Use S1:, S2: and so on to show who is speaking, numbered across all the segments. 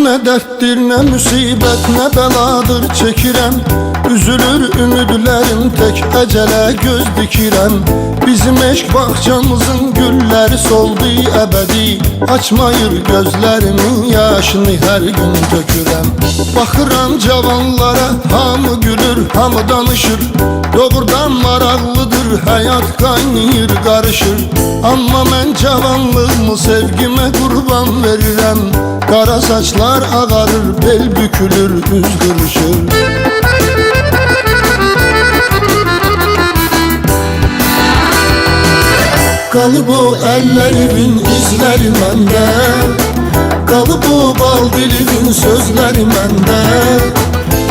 S1: Nə dərddir, nə müsibət, nə bəladır çəkirəm. Üzülür ümidlərim, tək əcələ göz dikirəm. Bizim eşq bağçamızın gülləri soldu əbədi. Açmayır gözlərimin yaşını hər gün tökürəm. Baxıram cavanlara, hamı gülür, hamı danışır. Doğrudan maraqlıdır, həyat qaynayır, qarışır. Amma mən cavanlığımı sevgimə qurban verirəm. Qara saçlar ağarır, bel bükülür, üz qırışır. Qalıb o əllərimin izləri məndə, qalıb o bal dilimin sözləri məndə.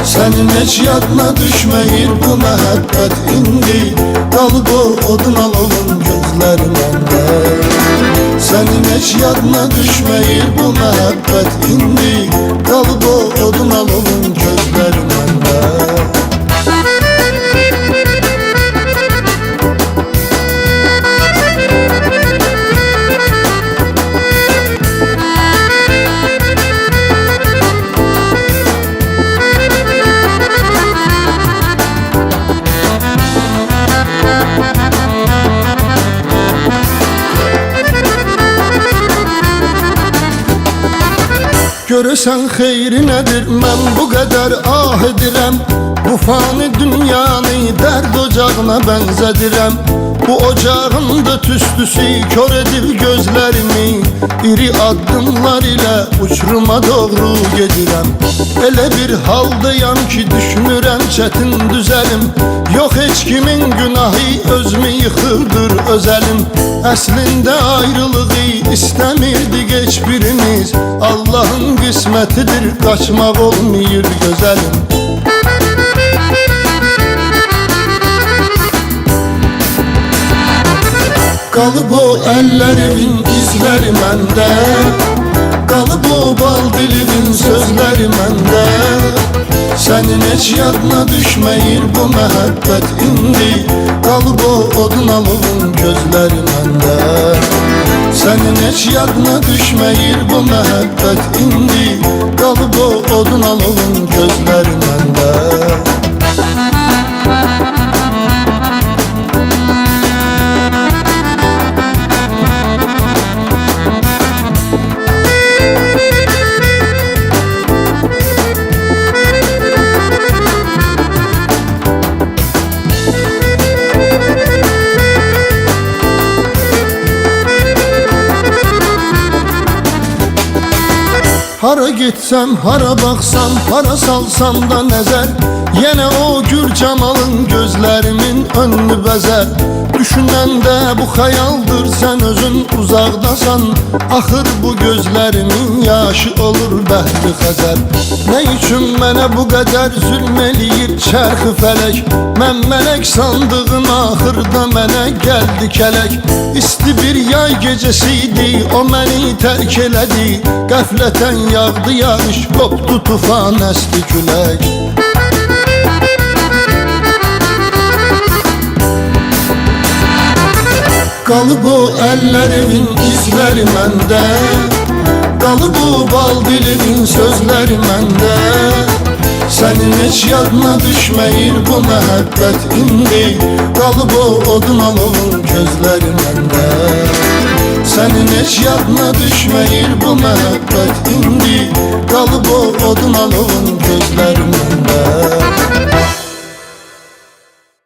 S1: Sənin heç yadına düşməyir bu məhəbbət indi. Qalıb o odun alovun gözləri məndə. Sənin heç yadına düşməyir bu məhəbbət indi. Qalıb o odun alovun gözləri məndə. Görəsən xeyri nədir, mən bu qədər ah edirəm. Bu fani dünyanı dərd ocağına bənzədirəm. Bu ocağın da tüstüsü kör edir gözlərimi. İri addımlar ilə uçuruma doğru gedirəm. Elə bir haldayam ki düşünürəm çətin düzəlim. Yox heç kimin günahı, özümü yıxırdır özəlim. Əslində ayrılığı istəmirdik heç birimiz. Allah'ın qismətidir, qaçmaq olmayır gözəlim. Qalıb o əllərimin izləri məndə, qalıb o bal dilimin sözləri məndə. Sənin heç yadına düşməyir bu məhəbbət indi. Qalıb o odun alovun gözləri məndə. Sənin heç yadına düşməyir bu məhəbbət indi. Qalıb o odun alovun gözləri məndə. Hara getsəm, hara baxsam, hara salsam da nəzər. Yenə o gür camalın gözlərimin önünü bəzər. Düşünəndə bu xəyaldır, sən özün uzaqdasan. Axır bu gözlərimin yaşı olur bəhri xəzər. Nə üçün mənə bu qədər zülm eləyir çərxi fələk? Mən mələk sandığım axırda mənə gəldi kələk. İsti bir yay gecəsiydi, o məni tərk elədi. Qəflətən yağdı yağış, qopdu tufan, əsdi külək. Qalıb o əllərimin izləri məndə, qalıb o bal dilimin sözləri məndə. Sənin heç yadına düşməyir bu məhəbbət indi. Qalıb o odun alovun gözləri məndə. Sənin heç yadına düşməyir bu məhəbbət indi. Qalıb o odun alovun gözləri məndə.